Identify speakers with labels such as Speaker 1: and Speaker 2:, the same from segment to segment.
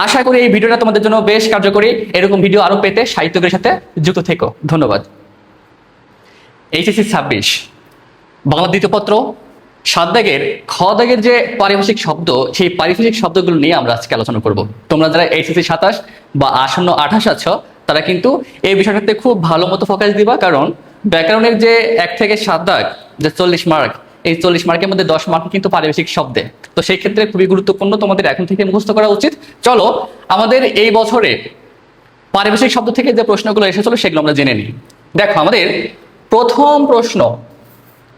Speaker 1: আশা করি এই ভিডিওটা তোমাদের জন্য বেশ কার্যকরী। এরকম ভিডিও আরো পেতে সাহিত্যের সাথে যুক্ত থেকো। ধন্যবাদ। এইচএসসি 26 বাংলা দ্বিতীয় পত্র 7 দাগের খ দাগের যে পারিভাষিক শব্দ, সেই পারিভাষিক শব্দগুলো নিয়ে আমরা আজকে আলোচনা করব। তোমরা যারা এইচএসসি 27 বা আসন্ন 28 আছো, তারা কিন্তু এই বিষয়টাতে খুব ভালো মতো ফোকাস দিবা, কারণ ব্যাকরণের যে 1 থেকে 7 দাগ, যে 40 মার্ক, এই 40 মার্কের মধ্যে 10 মার্ক কিন্তু পারিভাষিক শব্দে। তো সেই ক্ষেত্রে খুবই গুরুত্বপূর্ণ, তোমাদের এখন থেকে মুখস্থ করা উচিত। চলো আমাদের এই বছরে পারিভাষিক শব্দ থেকে যে প্রশ্নগুলো এসেছিল সেগুলো আমরা জেনে নিই। দেখো, আমাদের প্রথম প্রশ্ন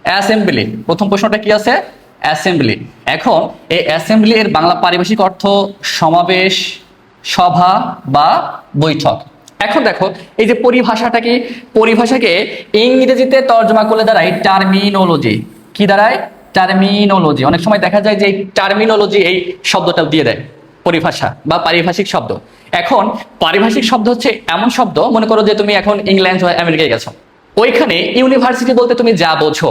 Speaker 1: অ্যাসেম্বলি। প্রথম প্রশ্নটা কি আছে? অ্যাসেম্বলি। এখন এই অ্যাসেম্বলি এর বাংলা পারিভাষিক অর্থ সমাবেশ, সভা বা বৈঠক। এখন দেখো, এই যে পরিভাষাটা কি, পরিভাষাকে ইংরেজিতে তর্জমা করলে দাঁড়ায় টার্মিনোলজি। কি দাঁড়ায়? টার্মিনোলজি। অনেক সময় দেখা যায় যে এই টার্মিনোলজি এই শব্দটা দিয়ে দেয় পরিভাষা বা পারিভাষিক শব্দ। এখন পারিভাষিক শব্দ হচ্ছে এমন শব্দ, মনে করো যে তুমি এখন ইংল্যান্ড বা আমেরিকায় গেছো, ওইখানে ইউনিভার্সিটি বলতে তুমি যা বোঝো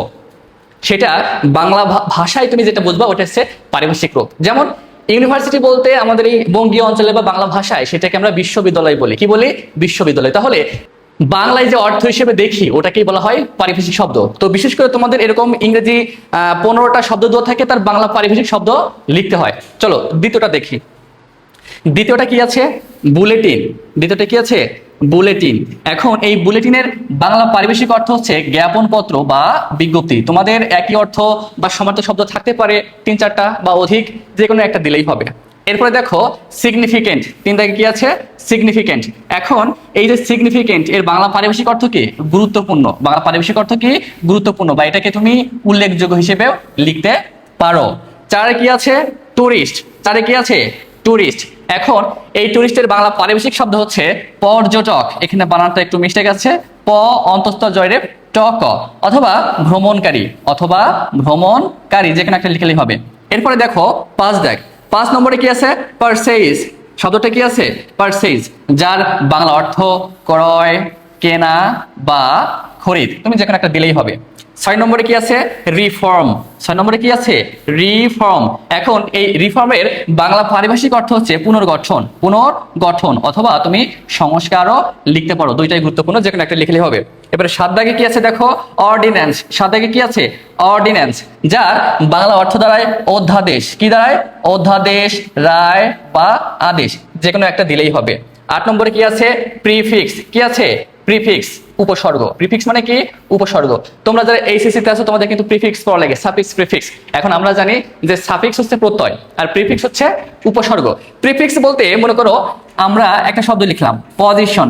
Speaker 1: সেটা বাংলা ভাষায় তুমি যেটা বুঝবা ওটা হচ্ছে পারিভাষিক রূপ। যেমন ইউনিভার্সিটি বলতে আমাদের এই বঙ্গীয় অঞ্চলে বা বাংলা ভাষায় সেটাকে আমরা বিশ্ববিদ্যালয় বলি। কি বলি? বিশ্ববিদ্যালয়। তাহলে বাংলায় যে অর্থ হিসেবে দেখি ওটাকেই বলা হয় পারিভাষিক শব্দ। তো বিশেষ করে তোমাদের এরকম ইংরেজি 15টা শব্দ দেওয়া থাকে, তার বাংলা পারিভাষিক শব্দ লিখতে হয়। চলো দ্বিতীয়টা দেখি। দ্বিতীয়টা কি আছে? বুলেটিন। দ্বিতীয়টা কি আছে? বুলেটিন। এখন এই বুলেটিনের বাংলা পারিভাষিক অর্থ হচ্ছে জ্ঞাপন পত্র বা বিজ্ঞপ্তি। তোমাদের একই অর্থ বা সমার্থক শব্দ থাকতে পারে 3-4টা বা অধিক, যে কোনো একটা দিলেই হবে। এরপরে দেখো সিগনিফিকেন্ট। 3 দাগে কি আছে? সিগনিফিকেন্ট। এখন এই যে সিগনিফিকেন্ট এর বাংলা পারিভাষিক অর্থ কি? গুরুত্বপূর্ণ। বাংলা পারিভাষিক অর্থ কি? গুরুত্বপূর্ণ, বা এটাকে তুমি উল্লেখযোগ্য হিসেবেও লিখতে পারো। 4 কি আছে? টুরিস্ট। 4 কি আছে? টুরিস্ট। এখন এই টুরিস্টের বাংলা পারিভাষিক শব্দ হচ্ছে পর্যটক। এখানে বানানটা একটু মিস্টেক আছে, প অন্তস্থ জয়রেব টক, অথবা ভ্রমণকারী, অথবা ভ্রমণকারী, যেখানে একটা লিখলেই হবে। এরপরে দেখো 5 দাগ। 5 নম্বরে কি আছে? পারচেজ। শব্দটা কি আছে? পারচেজ, যার বাংলা অর্থ ক্রয়, কেনা বা খরিদ। তুমি যেখানে একটা দিলেই হবে। 6 নম্বরে কি আছে? রিফর্ম। 6 নম্বরে কি আছে? রিফর্ম। এখন এই রিফর্মের বাংলা পারিভাষিক অর্থ হচ্ছে পুনর্গঠন। পুনর্গঠন, অথবা তুমি সংস্কারও লিখতে পারো। দুইটাই গুরুত্বপূর্ণ, যেখানে একটা লিখলে হবে। এবারে 7 দাগে কি আছে? দেখো অর্ডিন্যান্স। 7 দাগে কি আছে? অর্ডিন্যান্স, যার বাংলা অর্থ দাঁড়ায় অধ্যাদেশ। কি দাঁড়ায়? অধ্যাদেশ, রায় বা আদেশ, যে কোনো একটা দিলেই হবে। 8 নম্বরে কি আছে? প্রিফিক্স। কি আছে? প্রিফিক্স, উপসর্গ। প্রিফিক্স মানে কি? উপসর্গ। তোমরা যারা এইচএসসি তে আছো তোমাদের কিন্তু প্রিফিক্স পড়া লাগে, সাফিক্স, প্রিফিক্স। এখন আমরা জানি যে সাফিক্স হচ্ছে প্রত্যয় আর প্রিফিক্স হচ্ছে উপসর্গ। প্রিফিক্স বলতে মনে করো আমরা একটা শব্দ লিখলাম পজিশন,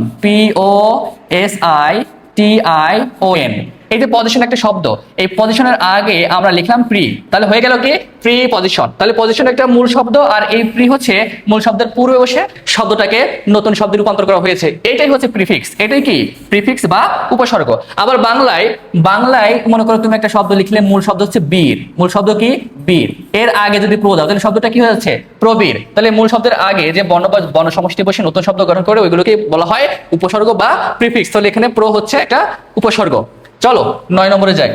Speaker 1: POSITION। এই যে পজিশন একটা শব্দ, এই পজিশনের আগে আমরা লিখলাম প্রি, তাহলে হয়ে গেল কি? Pre position. তাহলে পজিশন একটা মূল শব্দ, আর এই প্রি হচ্ছে মূল শব্দের পূর্বে বসে শব্দটাকে নতুন শব্দে রূপান্তর করা হয়েছে। এটাই হচ্ছে প্রিফিক্স। এটাই কি? প্রিফিক্স বা উপসর্গ। আবার বাংলায় মনে করো তুমি একটা শব্দ লিখলে, মূল শব্দ হচ্ছে বীর। মূল শব্দ কি? বীর। এর আগে যদি প্রো দাও তাহলে শব্দটা কি হয়ে যাচ্ছে? প্রবীর। তাহলে মূল শব্দের আগে যে বর্ণ বা বর্ণ সমষ্টি বসে নতুন শব্দ গঠন করে ওইগুলোকে বলা হয় উপসর্গ বা প্রিফিক্স। তাহলে এখানে প্রো হচ্ছে একটা উপসর্গ। চলো 9 নম্বরে যাই।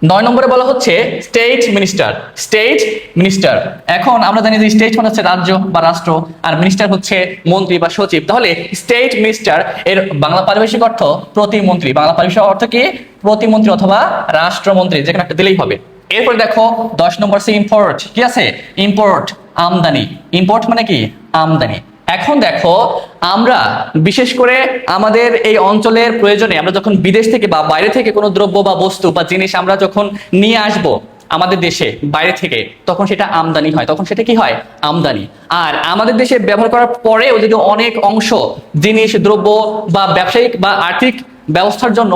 Speaker 1: 9 নম্বরে বলা হচ্ছে স্টেট মিনিস্টার। State minister. এখন আমরা জানি যে স্টেট মানে হচ্ছে রাজ্য বা রাষ্ট্র, আর মিনিস্টার হচ্ছে মন্ত্রী বা সচিব। তাহলে স্টেট মিনিস্টার এর বাংলা পারিভাষিক অর্থ প্রতিমন্ত্রী। বাংলা পারিভাষিক অর্থ কি? প্রতিমন্ত্রী অথবা রাষ্ট্রমন্ত্রী, যেখানে একটা দিলেই হবে। এরপর দেখো 10 নম্বর সে ইম্পোর্ট। কি আছে? ইম্পোর্ট, আমদানি। ইম্পোর্ট মানে কি? আমদানি। এখন দেখো, আমরা বিশেষ করে আমাদের এই অঞ্চলের প্রয়োজনে আমরা যখন বিদেশ থেকে বা বাইরে থেকে কোনো দ্রব্য বা বস্তু বা জিনিস আমরা যখন নিয়ে আসব আমাদের দেশে বাইরে থেকে, তখন সেটা আমদানি হয়। তখন সেটা কি হয়? আমদানি। আর আমাদের দেশে ব্যবহার করার পরেও যদি অনেক অংশ জিনিস, দ্রব্য বা ব্যবসায়িক বা আর্থিক ব্যবস্থার জন্য,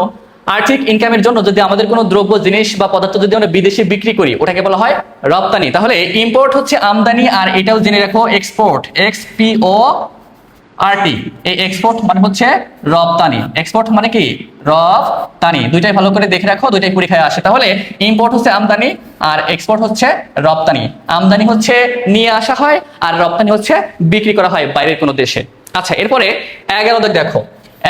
Speaker 1: আর্থিক ইনকামের জন্য যদি আমাদের কোনো দ্রব্য, জিনিস বা পদার্থ যদি আমরা বিদেশে বিক্রি করি, ওটাকে বলা হয় রপ্তানি। তাহলে ইম্পোর্ট হচ্ছে আমদানি, আর এটাও জেনে রাখো এক্সপোর্ট, XPORT। এই এক্সপোর্ট মানে হচ্ছে রপ্তানি। এক্সপোর্ট মানে কি? রপ্তানি। দুইটাই ভালো করে দেখে রাখো, দুইটাই পরীক্ষায় আসে। তাহলে ইম্পোর্ট হচ্ছে আমদানি আর এক্সপোর্ট হচ্ছে রপ্তানি। আমদানি হচ্ছে নিয়ে আসা হয়, আর রপ্তানি হচ্ছে বিক্রি করা হয় বাইরের কোনো দেশে। আচ্ছা, এরপরে 11 দেখো।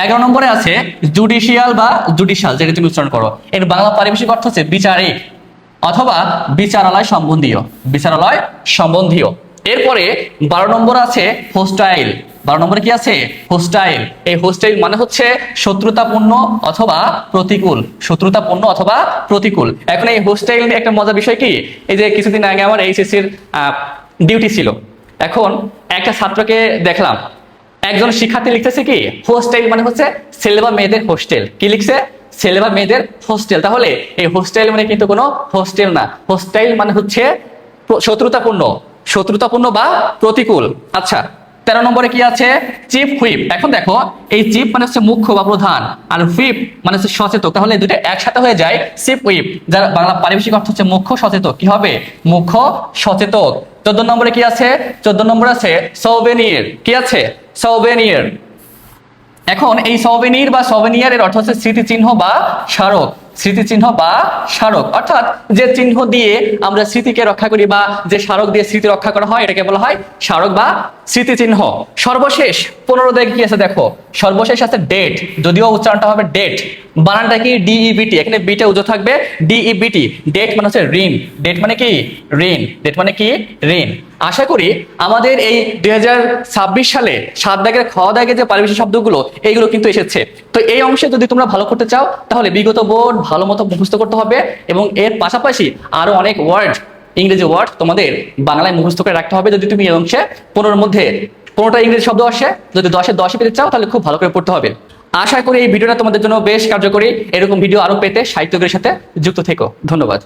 Speaker 1: 11 নম্বরে আছে জুডিশিয়াল বা জুডিশিয়াল, যেটা তুমি উচ্চারণ করো। এর বাংলা পারিভাষিক অর্থ হচ্ছে বিচারিক অথবা বিচারালয় সম্বন্ধীয়। বিচারালয় সম্বন্ধীয়। এরপরে 12 নম্বর আছে হোস্টাইল। 12 নম্বরে কি আছে? হোস্টাইল। এই হোস্টাইল মানে হচ্ছে শত্রুতাপূর্ণ অথবা প্রতিকূল। শত্রুতাপূর্ণ অথবা প্রতিকূল। এখন এই হোস্টাইল নিয়ে একটা মজার বিষয় কি, এই যে কিছুদিন আগে আমার এইচএসসির ডিউটি ছিল। এখন একটা ছাত্রকে দেখলাম, একজন শিক্ষার্থী লিখতেছে কি হোস্টেল মানে হচ্ছে ছেলে বা মেয়েদের হোস্টেল। কি লিখছে? ছেলে বা মেয়েদের হোস্টেল। তাহলে এই হোস্টেল মানে কিন্তু কোনো হোস্টেল না। হোস্টেল মানে হচ্ছে শত্রুতাপূর্ণ, শত্রুতাপূর্ণ বা প্রতিকূল। আচ্ছা, 13 নম্বরে কি আছে? Chief whip. এখন দেখো, এই চিফ মানে হচ্ছে মুখ্য বা প্রধান, আর হুইপ মানে হচ্ছে সচেতক। তাহলে দুটো একসাথে হয়ে যায় চিফ হুইপ, যার বাংলা পারিভাষিক অর্থ হচ্ছে মুখ্য সচেতক। কি হবে? মুখ্য সচেতক। 14 নম্বরে কি আছে? 14 নম্বরে আছে সৌভেনির। কি আছে? সৌভেনির। এখন এই সৌভেনির বা সৌভেনিয়ার এর অর্থ হচ্ছে স্মৃতিচিহ্ন বা স্মারক। স্মৃতিচিহ্ন বা স্মারক, অর্থাৎ যে চিহ্ন দিয়ে আমরা স্মৃতিকে রক্ষা করি বা যে স্মারক দিয়ে স্মৃতি রক্ষা করা হয় এটাকে বলা হয় স্মারক বা স্মৃতিচিহ্ন। সর্বশেষ 15 দেখে কি আছে দেখো, সর্বশেষ আছে ডেট, যদিও উচ্চারণটা হবে ডেট, বানানটা কি ডিইবিটি, এখানে বিটা উজ্জ্বল থাকবে ডিইবিটি। ডেট মানে হচ্ছে ঋণ। ডেট মানে কি? ঋণ। ডেট মানে কি? ঋণ। আশা করি আমাদের এই 2026 সালে 7 দাগের খ দাগে যে পারিভাষিক শব্দগুলো এইগুলো কিন্তু এসেছে। তো এই অংশে যদি তোমরা ভালো করতে চাও তাহলে বিগত বোর্ড ভালো মতো মুখস্থ করতে হবে, এবং এর পাশাপাশি আরো অনেক ওয়ার্ড, ইংরেজি ওয়ার্ড তোমাদের বাংলায় মুখস্থ করে রাখতে হবে। যদি তুমি এই অংশে 15-এর মধ্যে 15টা ইংরেজি শব্দ আসে, যদি 10-এ 10 পেতে চাও তাহলে খুব ভালো করে পড়তে হবে। আশা করি এই ভিডিওটা তোমাদের জন্য বেশ কার্যকরী। এরকম ভিডিও আরো পেতে সাহিত্যজ্ঞের সাথে যুক্ত থেকো। ধন্যবাদ।